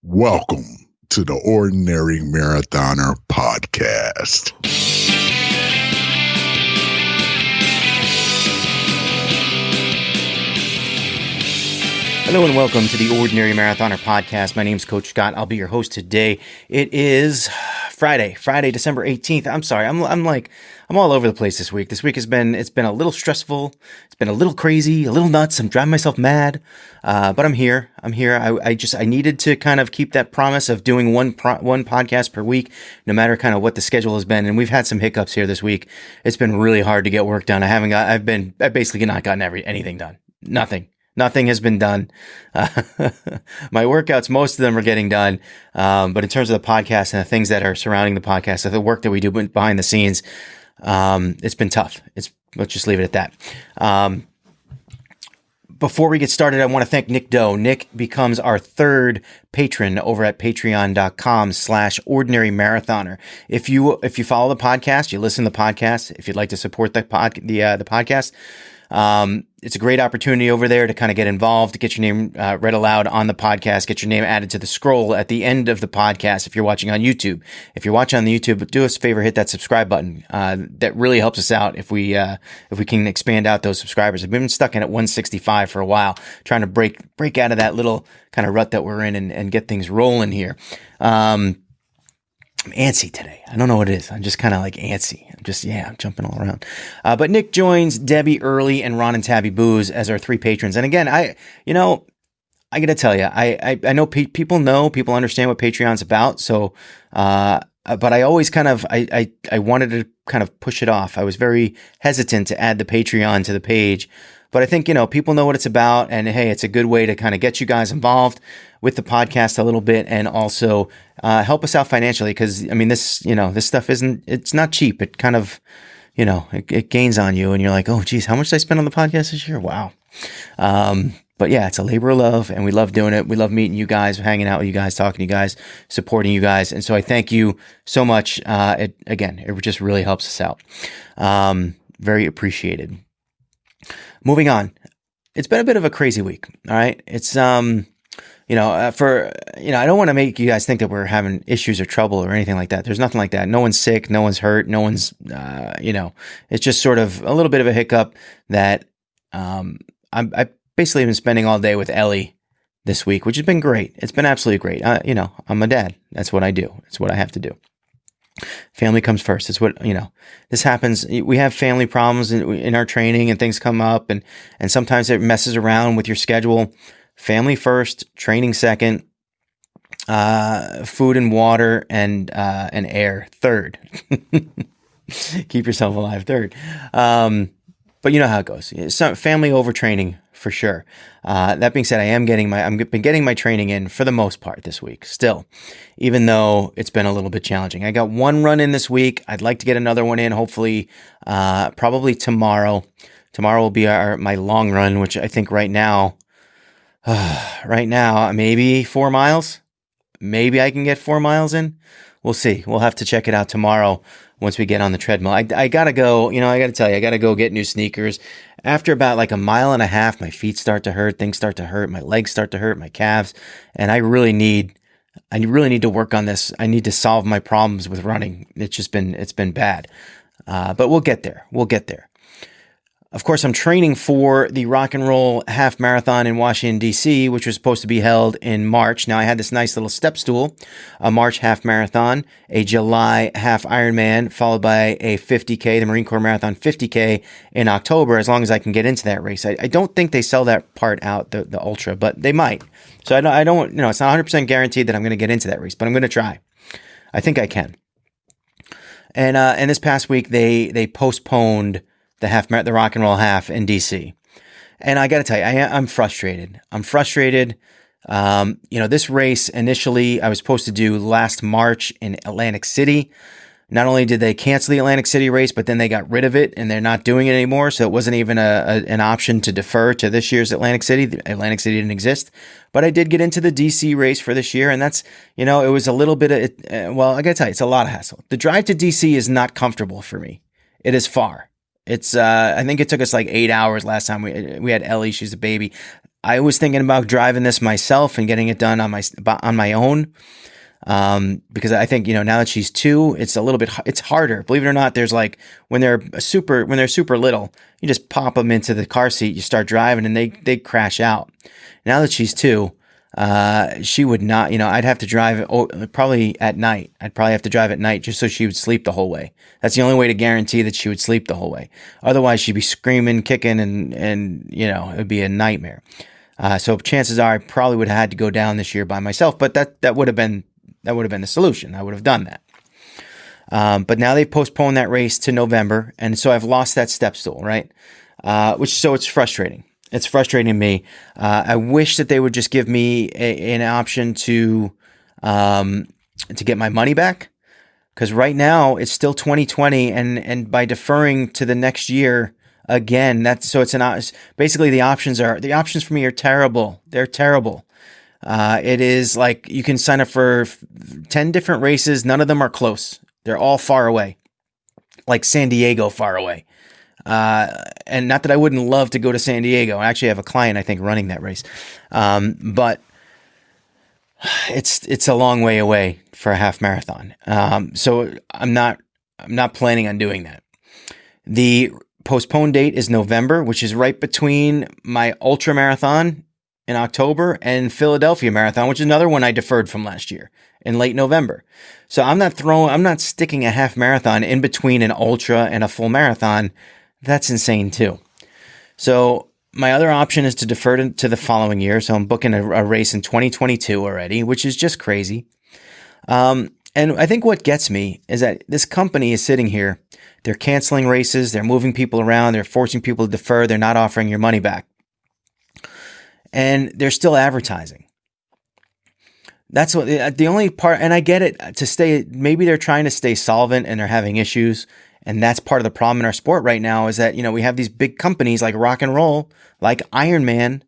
Welcome to the Ordinary Marathoner Podcast. Hello and welcome to the Ordinary Marathoner Podcast. My name's Coach Scott. I'll be your host today. It is Friday, December 18th. I'm sorry. I'm all over the place this week. This week it's been a little stressful. It's been a little crazy, a little nuts. I'm driving myself mad. But I'm here. I needed to kind of keep that promise of doing one podcast per week, no matter kind of what the schedule has been. And we've had some hiccups here this week. It's been really hard to get work done. I've basically not gotten anything done. Nothing has been done. My workouts, most of them are getting done. But in terms of the podcast and the things that are surrounding the podcast, the work that we do behind the scenes, it's been tough. Let's just leave it at that. Before we get started, I want to thank Nick Doe. Nick becomes our third patron over at patreon.com/ordinary marathoner. If you follow the podcast, you listen to the podcast, if you'd like to support the podcast, it's a great opportunity over there to kind of get involved, to get your name read aloud on the podcast, get your name added to the scroll at the end of the podcast. If you're watching on YouTube, on the YouTube, do us a favor, hit that subscribe button. That really helps us out if we can expand out those subscribers. I've been stuck in at 165 for a while, trying to break out of that little kind of rut that we're in and get things rolling here. I'm antsy today. I don't know what it is. I'm just kind of like antsy. I'm jumping all around. But Nick joins Debbie Early and Ron and Tabby Booze as our three patrons. And again, I got to tell you, I know people understand what Patreon's about. So, but I always I wanted to kind of push it off. I was very hesitant to add the Patreon to the page. But I think, people know what it's about, and hey, it's a good way to kind of get you guys involved with the podcast a little bit, and also help us out financially. Because this stuff it's not cheap. It kind of, it gains on you, and you're like, oh, geez, how much did I spend on the podcast this year? Wow. But yeah, it's a labor of love, and we love doing it. We love meeting you guys, hanging out with you guys, talking to you guys, supporting you guys, and so I thank you so much. It just really helps us out. Very appreciated. Moving on, it's been a bit of a crazy week. All right. It's, I don't want to make you guys think that we're having issues or trouble or anything like that. There's nothing like that. No one's sick. No one's hurt. No one's, it's just sort of a little bit of a hiccup that, I basically been spending all day with Ellie this week, which has been great. It's been absolutely great. I'm a dad. That's what I do. It's what I have to do. Family comes first. It's what, this happens. We have family problems in our training, and things come up, and sometimes it messes around with your schedule. Family first, training second, food and water and air third. Keep yourself alive third. But you know how it goes. Some family over training for sure. That being said, I've been getting my training in for the most part this week still, even though it's been a little bit challenging. I got one run in this week. I'd like to get another one in, hopefully, probably tomorrow will be my long run, which I think right now, maybe 4 miles, maybe I can get 4 miles in. We'll see. We'll have to check it out tomorrow once we get on the treadmill. I gotta go, I gotta tell you, I gotta go get new sneakers. After about like a mile and a half, my feet start to hurt, things start to hurt, my legs start to hurt, my calves, and I really need to work on this. I need to solve my problems with running. It's been bad. But we'll get there. Of course, I'm training for the Rock and Roll Half Marathon in Washington, D.C., which was supposed to be held in March. Now, I had this nice little step stool, a March half marathon, a July half Ironman, followed by a 50K, the Marine Corps Marathon 50K in October, as long as I can get into that race. I don't think they sell that part out, the ultra, but they might. So I don't, it's not 100% guaranteed that I'm going to get into that race, but I'm going to try. I think I can. And this past week, they postponed the Rock and Roll half in DC. And I got to tell you, I'm frustrated. This race initially I was supposed to do last March in Atlantic City. Not only did they cancel the Atlantic City race, but then they got rid of it and they're not doing it anymore. So it wasn't even an option to defer to this year's Atlantic City. The Atlantic City didn't exist, but I did get into the DC race for this year. And that's, it was a little bit of, I got to tell you, it's a lot of hassle. The drive to DC is not comfortable for me. It is far. It's, I think it took us like 8 hours last time we had Ellie. She's a baby. I was thinking about driving this myself and getting it done on my own. Because I think, now that she's 2, it's a little bit, it's harder. Believe it or not, there's like, when they're super little, you just pop them into the car seat, you start driving and they crash out. Now that she's 2, she would not, I'd have to drive probably at night. I'd probably have to drive at night just so she would sleep the whole way. That's the only way to guarantee that she would sleep the whole way. Otherwise she'd be screaming, kicking, and it would be a nightmare. So chances are I probably would have had to go down this year by myself, but that would have been the solution. I would have done that. But now they've postponed that race to November. And so I've lost that step stool, right? So it's frustrating. It's frustrating to me. I wish that they would just give me an option to get my money back. Because right now it's still 2020, and by deferring to the next year again, it's basically the options for me are terrible. They're terrible. It is like you can sign up for 10 different races. None of them are close. They're all far away, like San Diego far away. And not that I wouldn't love to go to San Diego. I actually have a client, I think, running that race. But it's a long way away for a half marathon. So I'm not planning on doing that. The postponed date is November, which is right between my ultra marathon in October and Philadelphia Marathon, which is another one I deferred from last year in late November. So I'm not sticking a half marathon in between an ultra and a full marathon. That's insane too. So my other option is to defer to the following year. So I'm booking a race in 2022 already, which is just crazy. And I think what gets me is that this company is sitting here. They're canceling races. They're moving people around. They're forcing people to defer. They're not offering your money back. And they're still advertising. That's what the only part, and I get it, maybe they're trying to stay solvent and they're having issues. And that's part of the problem in our sport right now is that, we have these big companies like rock and roll, like Ironman,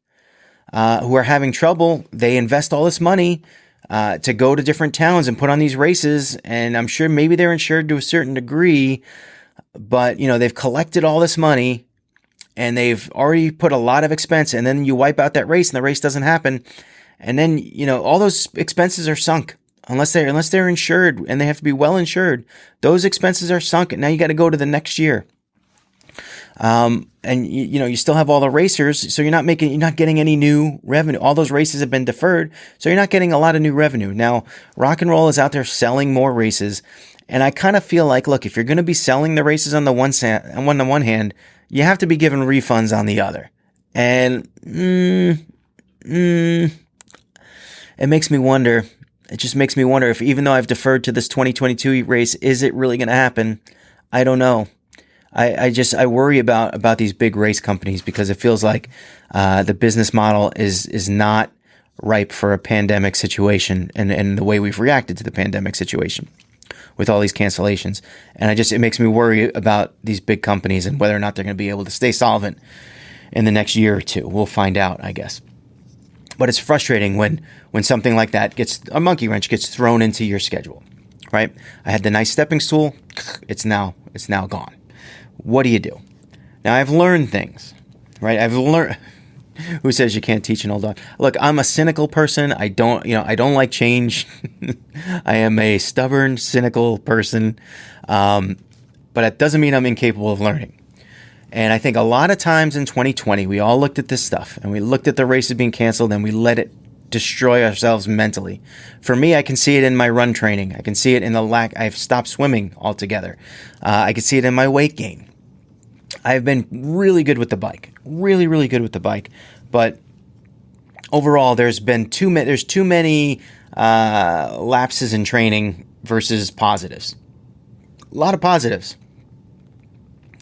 who are having trouble. They invest all this money to go to different towns and put on these races. And I'm sure maybe they're insured to a certain degree, but, they've collected all this money and they've already put a lot of expense, and then you wipe out that race and the race doesn't happen. And then, all those expenses are sunk unless they're insured, and they have to be well insured. Those expenses are sunk, and now you got to go to the next year. And you still have all the racers, so you're not getting any new revenue. All those races have been deferred, so you're not getting a lot of new revenue. Now, rock and roll is out there selling more races, and I kind of feel like, look, if you're going to be selling the races on the one hand, you have to be giving refunds on the other. And it makes me wonder. It just makes me wonder if, even though I've deferred to this 2022 race, is it really going to happen? I don't know. I worry about these big race companies because it feels like the business model is not ripe for a pandemic situation and the way we've reacted to the pandemic situation with all these cancellations. And it makes me worry about these big companies and whether or not they're going to be able to stay solvent in the next year or two. We'll find out, I guess. But it's frustrating when something like that a monkey wrench gets thrown into your schedule, right? I had the nice stepping stool. It's now gone. What do you do? Now I've learned things, right? Who says you can't teach an old dog? Look, I'm a cynical person. I don't like change. I am a stubborn, cynical person. But it doesn't mean I'm incapable of learning. And I think a lot of times in 2020, we all looked at this stuff and we looked at the races being canceled and we let it destroy ourselves mentally. For me, I can see it in my run training. I can see it in I've stopped swimming altogether. I can see it in my weight gain. I've been really good with the bike, really, really good with the bike. But overall, there's too many lapses in training versus positives. A lot of positives.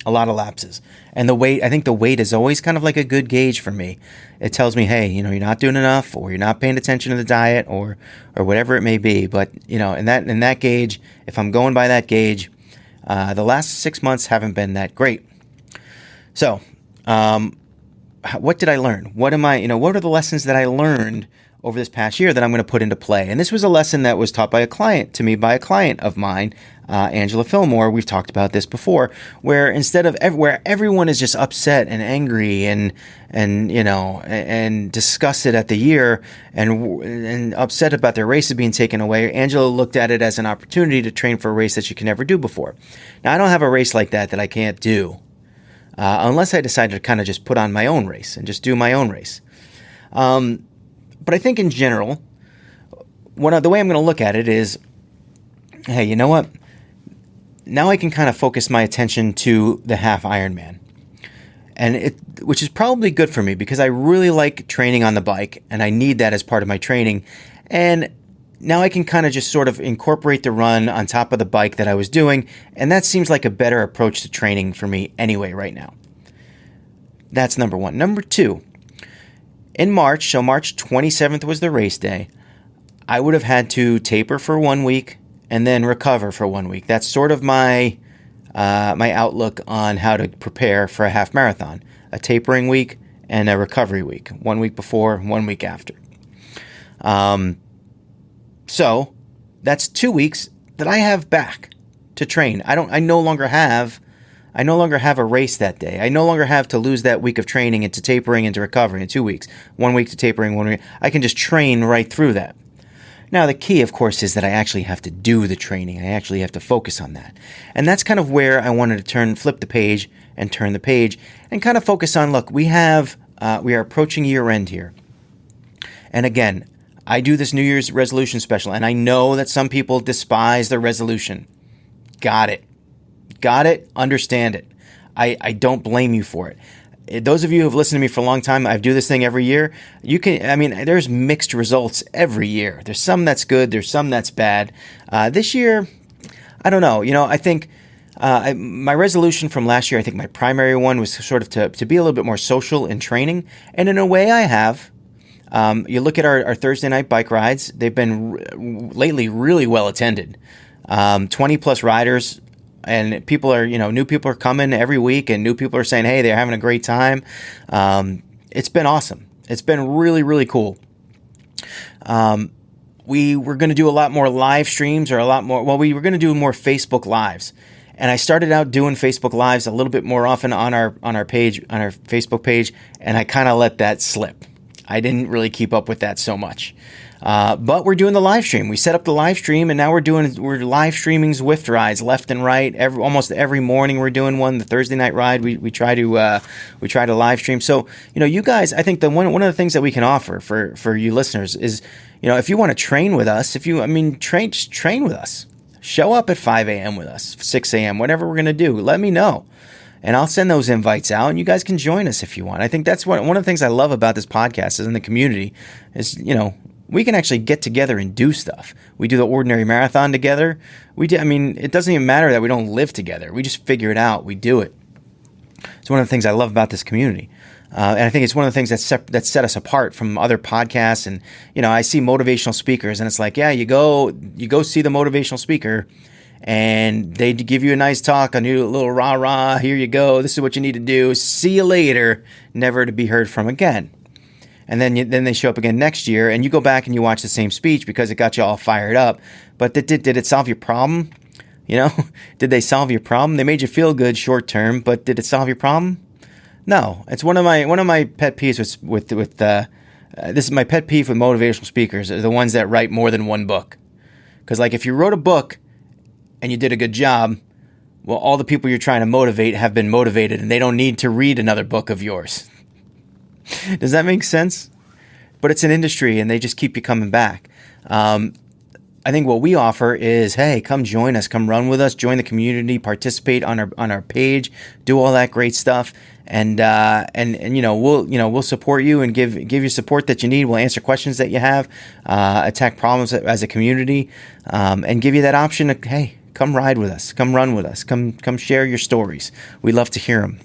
A lot of lapses. And I think the weight is always kind of like a good gauge for me. It tells me, hey, you're not doing enough, or you're not paying attention to the diet, or whatever it may be. But, in that gauge, if I'm going by that gauge, the last 6 months haven't been that great. So, how what did I learn? What are the lessons that I learned over this past year that I'm going to put into play? And this was a lesson that was taught by a client of mine, Angela Fillmore. We've talked about this before, where instead of where everyone is just upset and angry and disgusted at the year and upset about their races being taken away, Angela looked at it as an opportunity to train for a race that she could never do before. Now, I don't have a race like that I can't do. Unless I decide to kind of just put on my own race and just do my own race. But I think in general, the way I'm going to look at it is, hey, you know what? Now I can kind of focus my attention to the half Ironman. Which is probably good for me because I really like training on the bike and I need that as part of my training. And now I can kind of just sort of incorporate the run on top of the bike that I was doing, and that seems like a better approach to training for me anyway right now. That's number one. Number two, in March, so March 27th was the race day, I would have had to taper for 1 week and then recover for 1 week. That's sort of my outlook on how to prepare for a half marathon. A tapering week and a recovery week. 1 week before, 1 week after. So that's 2 weeks that I have back to train. I no longer have a race that day. I no longer have to lose that week of training into tapering into recovery in 2 weeks. 1 week to tapering, 1 week. I can just train right through that. Now, the key, of course, is that I actually have to do the training. I actually have to focus on that. And that's kind of where I wanted to flip the page and turn the page and kind of focus on, look, we are approaching year end here. And again, I do this New Year's resolution special, and I know that some people despise the resolution. Got it. Understand it. I don't blame you for it. Those of you who have listened to me for a long time, I do this thing every year. There's mixed results every year. There's some that's good. There's some that's bad. This year, I don't know. I think my resolution from last year, I think my primary one was sort of to be a little bit more social in training. And in a way I have. You look at our Thursday night bike rides, they've been lately really well attended. 20 plus riders, and people are, new people are coming every week, and new people are saying, hey, they're having a great time. It's been awesome. It's been really, really cool. We were going to do a lot more live streams we were going to do more Facebook Lives. And I started out doing Facebook Lives a little bit more often on our Facebook page, and I kind of let that slip. I didn't really keep up with that so much. But we're doing the live stream. We set up the live stream, and now we're live streaming Zwift rides left and right. Almost every morning we're doing one. The Thursday night ride we try to live stream. So you guys, I think one of the things that we can offer for you listeners is if you want to train with us, train with us. Show up at 5 a.m. with us, 6 a.m. whatever we're gonna do. Let me know. And I'll send those invites out, and you guys can join us if you want. I think that's one of the things I love about this podcast is in the community is, we can actually get together and do stuff. We do the Ordinary Marathon together. It doesn't even matter that we don't live together. We just figure it out. We do it. It's one of the things I love about this community. And I think it's one of the things that set us apart from other podcasts. And, I see motivational speakers, and it's like, yeah, you go see the motivational speaker, and they give you a nice talk, a new little rah-rah, here you go, this is what you need to do, see you later, never to be heard from again. And then they show up again next year, and you go back and you watch the same speech because it got you all fired up. But did it solve your problem? Did they solve your problem? They made you feel good short term, but did it solve your problem? No. It's one of my pet peeves with this is my pet peeve with motivational speakers, are the ones that write more than one book. Because if you wrote a book and you did a good job, well, all the people you're trying to motivate have been motivated, and they don't need to read another book of yours. Does that make sense? But it's an industry, and they just keep you coming back. I think what we offer is, hey, come join us, come run with us, join the community, participate on our page, do all that great stuff, and we'll support you and give you support that you need. We'll answer questions that you have, attack problems as a community, and give you that option of, hey, come ride with us, come run with us, come share your stories. We love to hear them.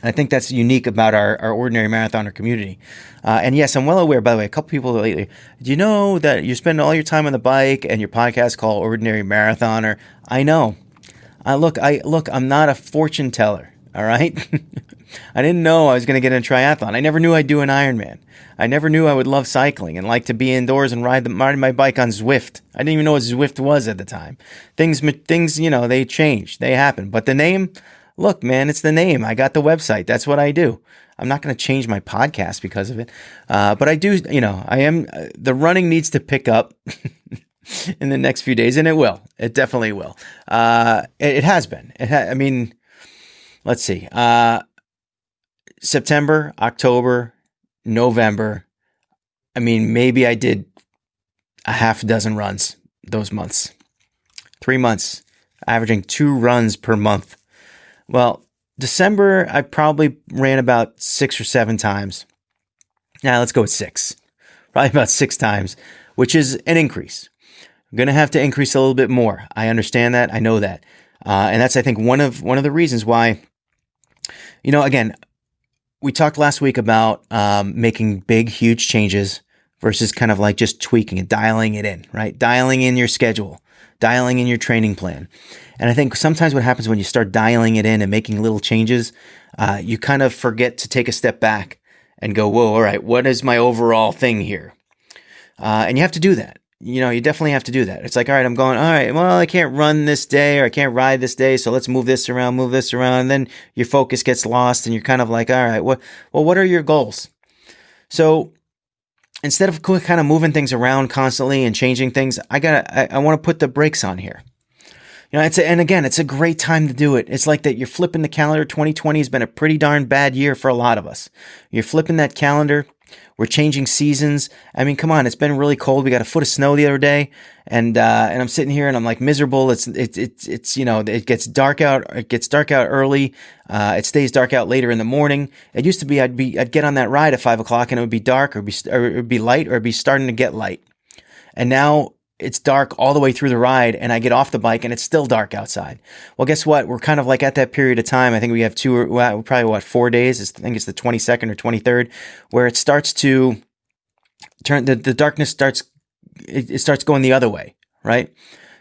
I think that's unique about our Ordinary Marathoner community. And yes, I'm well aware, by the way, a couple people lately, do you know that you spend all your time on the bike and your podcast called Ordinary Marathoner? I know. Look, I'm not a fortune teller. All right. I didn't know I was going to get in a triathlon. I never knew I'd do an Ironman. I never knew I would love cycling and like to be indoors and ride my bike on Zwift. I didn't even know what Zwift was at the time. Things, they change, they happen. But the name, look, man, it's the name. I got the website. That's what I do. I'm not going to change my podcast because of it. But I do, the running needs to pick up in the next few days, and it will. It definitely will. It has been. Let's see. September, October, November. Maybe I did a half dozen runs those months. 3 months, averaging 2 runs per month. Well, December, I probably ran about 6 or 7 times. Now let's go with 6. Probably about 6 times, which is an increase. I'm going to have to increase a little bit more. I understand that. I know that. And that's, I think, one of the reasons why, again, we talked last week about making big, huge changes versus kind of like just tweaking it, dialing it in, right? Dialing in your schedule, dialing in your training plan. And I think sometimes what happens when you start dialing it in and making little changes, you kind of forget to take a step back and go, whoa, all right, what is my overall thing here? And you have to do that. You definitely have to do that. It's like, all right, all right, well, I can't run this day or I can't ride this day. So let's move this around. And then your focus gets lost and you're kind of like, all right, what are your goals? So instead of kind of moving things around constantly and changing things, I want to put the brakes on here. And again, it's a great time to do it. It's like that you're flipping the calendar. 2020 has been a pretty darn bad year for a lot of us. You're flipping that calendar. We're changing seasons. Come on, it's been really cold. We got a foot of snow the other day, and I'm sitting here and I'm like miserable. It's it gets dark out. It gets dark out early. It stays dark out later in the morning. It used to be I'd get on that ride at 5 o'clock and it would be dark or it would be light or it'd be starting to get light. And now it's dark all the way through the ride and I get off the bike and it's still dark outside. Well, guess what? We're kind of like at that period of time. I think we have 4 days. I think it's the 22nd or 23rd where it starts to turn, the darkness starts going the other way, right?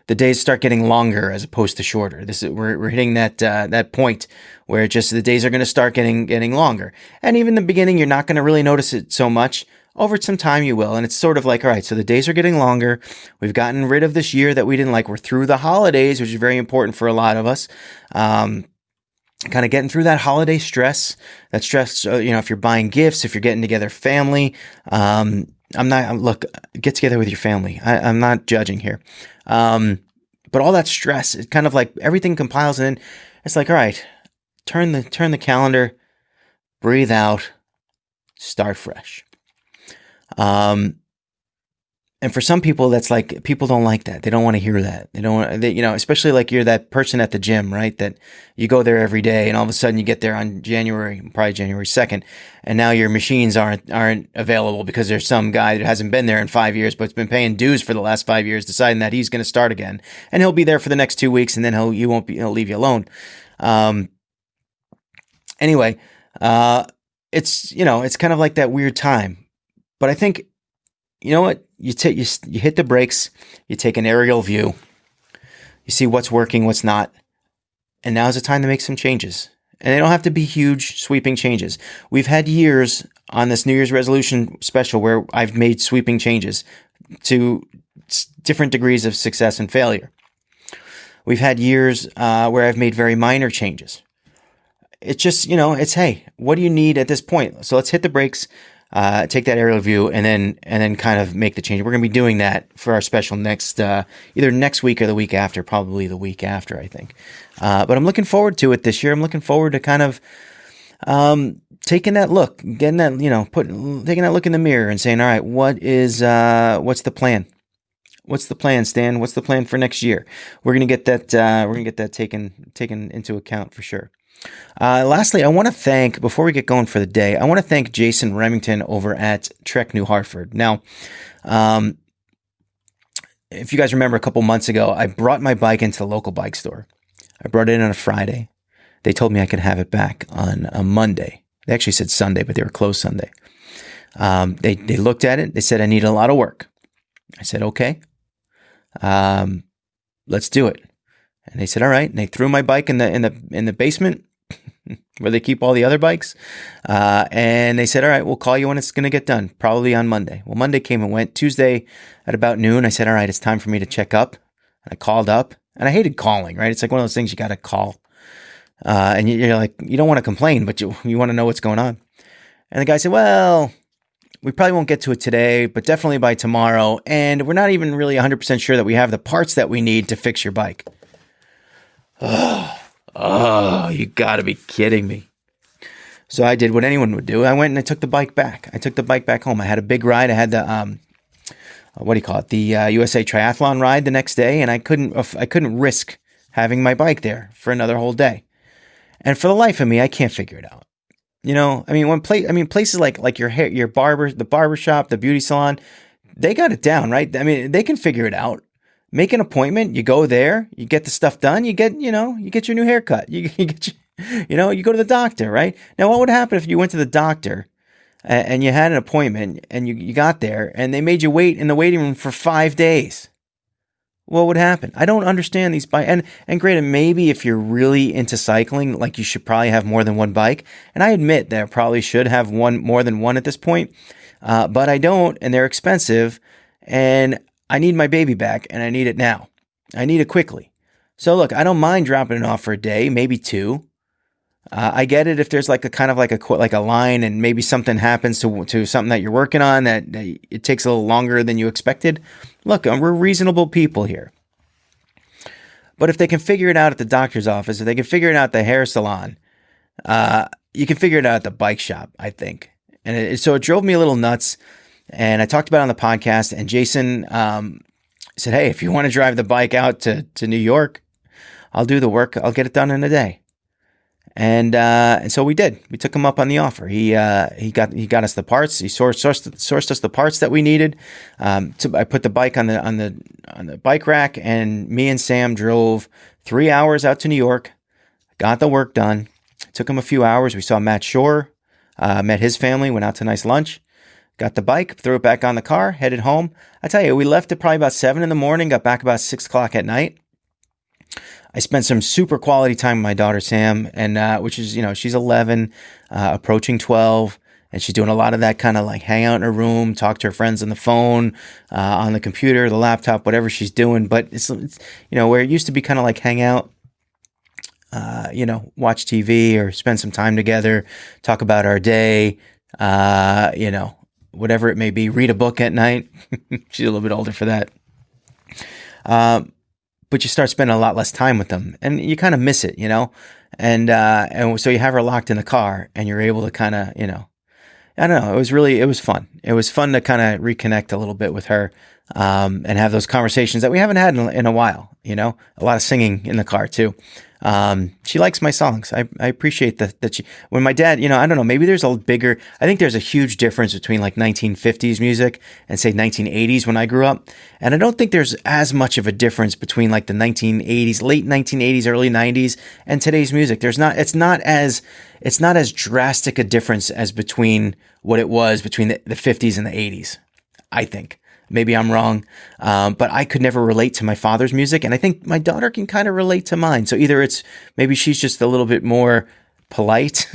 The days start getting longer as opposed to shorter. We're hitting that point where the days are going to start getting longer. And even in the beginning, you're not going to really notice it so much. Over some time, you will. And it's sort of like, all right, so the days are getting longer. We've gotten rid of this year that we didn't like. We're through the holidays, which is very important for a lot of us. Kind of getting through that holiday stress. That stress, if you're buying gifts, if you're getting together family. Look, get together with your family. I'm not judging here. But all that stress, it's kind of like everything compiles in. It's like, all right, turn the calendar, breathe out, start fresh. And for some people, that's like, people don't like that. They don't want to hear that. They don't want, especially like you're that person at the gym, right? That you go there every day and all of a sudden you get there on January 2nd, and now your machines aren't available because there's some guy that hasn't been there in 5 years, but's been paying dues for the last 5 years, deciding that he's going to start again, and he'll be there for the next 2 weeks, and then he'll leave you alone. Anyway, it's kind of like that weird time. But I think, you know what? You hit the brakes, you take an aerial view, you see what's working, what's not, and now's the time to make some changes. And they don't have to be huge, sweeping changes. We've had years on this New Year's resolution special where I've made sweeping changes to different degrees of success and failure. We've had years where I've made very minor changes. It's just, it's, hey, what do you need at this point? So let's hit the brakes. Take that aerial view and then kind of make the change. We're going to be doing that for our special either next week or the week after, probably the week after, I think. But I'm looking forward to it this year. I'm looking forward to kind of taking that look, getting that, taking that look in the mirror and saying, all right, what's the plan? What's the plan, Stan? What's the plan for next year? We're going to get that taken into account for sure. Lastly, I want to thank, before we get going for the day, I want to thank Jason Remington over at Trek New Hartford. Now, if you guys remember a couple months ago, I brought my bike into the local bike store. I brought it in on a Friday. They told me I could have it back on a Monday. They actually said Sunday, but they were closed Sunday. They looked at it. They said I need a lot of work. I said, okay, let's do it. And they said, all right. And they threw my bike in the basement. where they keep all the other bikes. And they said, all right, we'll call you when it's going to get done, probably on Monday. Well, Monday came and went. Tuesday at about noon, I said, all right, it's time for me to check up. And I called up, and I hated calling, right? It's like one of those things you got to call. And you're like, you don't want to complain, but you want to know what's going on. And the guy said, well, we probably won't get to it today, but definitely by tomorrow. And we're not even really 100% sure that we have the parts that we need to fix your bike. Oh, you gotta be kidding me. So I did what anyone would do. I went and I took the bike back. I took the bike back home. I had a big ride. I had the, the USA Triathlon ride the next day, and I couldn't risk having my bike there for another whole day. And for the life of me, I can't figure it out. You know, I mean, places like your barber, the barber shop, the beauty salon, they got it down, right? I mean, they can figure it out. Make an appointment. You go there. You get the stuff done. You get your new haircut. You get you go to the doctor, right? Now, what would happen if you went to the doctor and you had an appointment and you got there and they made you wait in the waiting room for 5 days? What would happen? I don't understand these bikes. And granted, maybe if you're really into cycling, like you should probably have more than one bike. And I admit that I probably should have more than one at this point, but I don't, and they're expensive. And I need my baby back, and I need it now. I need it quickly. So look, I don't mind dropping it off for a day, maybe two. I get it if there's like a line, and maybe something happens to something that you're working on that it takes a little longer than you expected. Look, we're reasonable people here. But if they can figure it out at the doctor's office, if they can figure it out at the hair salon, you can figure it out at the bike shop, I think. And so it drove me a little nuts. And I talked about it on the podcast, and Jason said, hey, if you want to drive the bike out to New York, I'll do the work. I'll get it done in a day. And so we did. We took him up on the offer. He got us the parts. He sourced us the parts that we needed. I put the bike on the bike rack, and me and Sam drove 3 hours out to New York. Got the work done. It took him a few hours. We saw Matt Shore, met his family, went out to a nice lunch. Got the bike, threw it back on the car, headed home. I tell you, we left at probably about 7 a.m, got back about 6 o'clock at night. I spent some super quality time with my daughter, Sam, and which is, she's 11, approaching 12, and she's doing a lot of that kind of like hang out in her room, talk to her friends on the phone, on the computer, the laptop, whatever she's doing. But it's where it used to be kind of like hang out, watch TV or spend some time together, talk about our day, whatever it may be, read a book at night. She's a little bit older for that. But you start spending a lot less time with them, and you kind of miss it, and so you have her locked in the car, and you're able to kind of, I don't know. It was fun. It was fun to kind of reconnect a little bit with her, and have those conversations that we haven't had in a while, a lot of singing in the car too. She likes my songs. I appreciate that she, when my dad, I don't know, maybe there's I think there's a huge difference between like 1950s music and say 1980s when I grew up. And I don't think there's as much of a difference between like the 1980s, late 1980s, early 90s and today's music. It's not as drastic a difference as between what it was between the 50s and the 80s, I think. Maybe I'm wrong, but I could never relate to my father's music, and I think my daughter can kind of relate to mine. So either maybe she's just a little bit more polite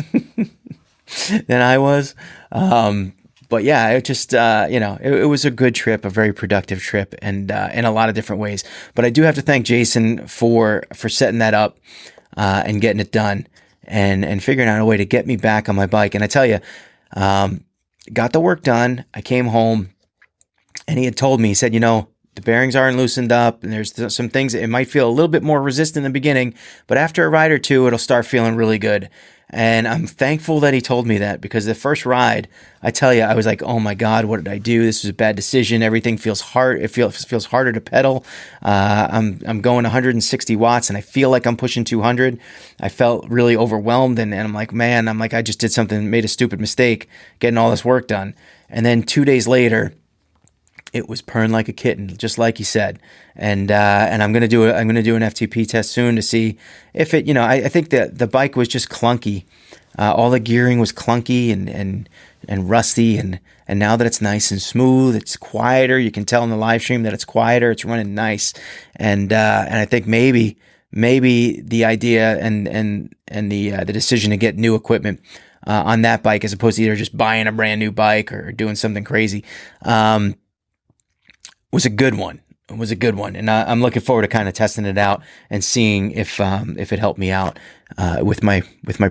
than I was, but yeah, it just it was a good trip, a very productive trip, and in a lot of different ways. But I do have to thank Jason for setting that up and getting it done, and figuring out a way to get me back on my bike. And I tell you, got the work done. I came home. And he had told me, he said, the bearings aren't loosened up, and there's some things that it might feel a little bit more resistant in the beginning, but after a ride or two, it'll start feeling really good. And I'm thankful that he told me that, because the first ride, I tell you, I was like, oh my God, what did I do? This was a bad decision. Everything feels hard. It feels harder to pedal. I'm going 160 watts, and I feel like I'm pushing 200. I felt really overwhelmed, and I'm like, I just did made a stupid mistake getting all this work done. And then 2 days later, it was purring like a kitten, just like he said. And I'm gonna do an FTP test soon to see if it. I think that the bike was just clunky. All the gearing was clunky and rusty. And now that it's nice and smooth, it's quieter. You can tell in the live stream that it's quieter. It's running nice. And I think maybe maybe the idea and the decision to get new equipment on that bike, as opposed to either just buying a brand new bike or doing something crazy, was a good one. It was a good one, and I'm looking forward to kind of testing it out and seeing if it helped me out with my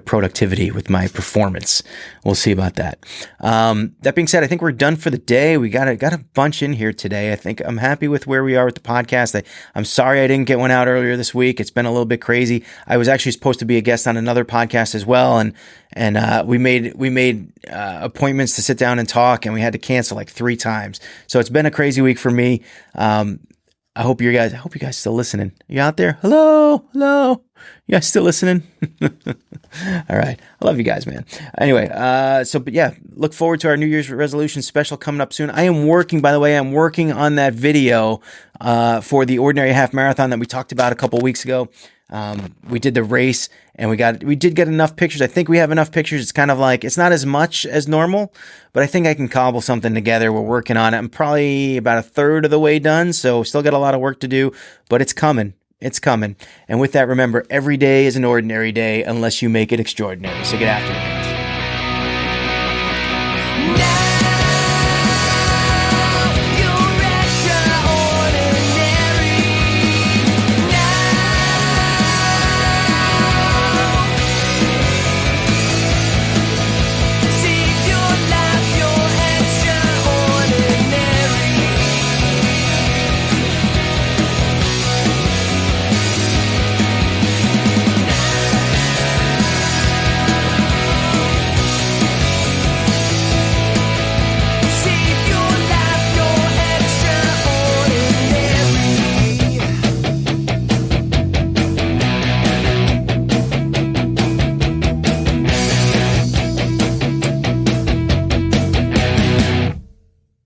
productivity, with my performance. We'll see about that. That being said, I think we're done for the day. We got a bunch in here today. I think I'm happy with where we are with the podcast. I'm sorry I didn't get one out earlier this week. It's been a little bit crazy. I was actually supposed to be a guest on another podcast as well, and we made appointments to sit down and talk, and we had to cancel like 3 times. So it's been a crazy week for me. I hope you guys still listening. You out there? Hello. You guys still listening? All right. I love you guys, man. Anyway, but yeah, look forward to our New Year's resolution special coming up soon. I'm working on that video for the Ordinary Half Marathon that we talked about a couple weeks ago. We did the race and we did get enough pictures. I think we have enough pictures. It's kind of like, it's not as much as normal, but I think I can cobble something together. We're working on it. I'm probably about a third of the way done. So still got a lot of work to do, but it's coming. It's coming. And with that, remember, every day is an ordinary day unless you make it extraordinary. So get after it.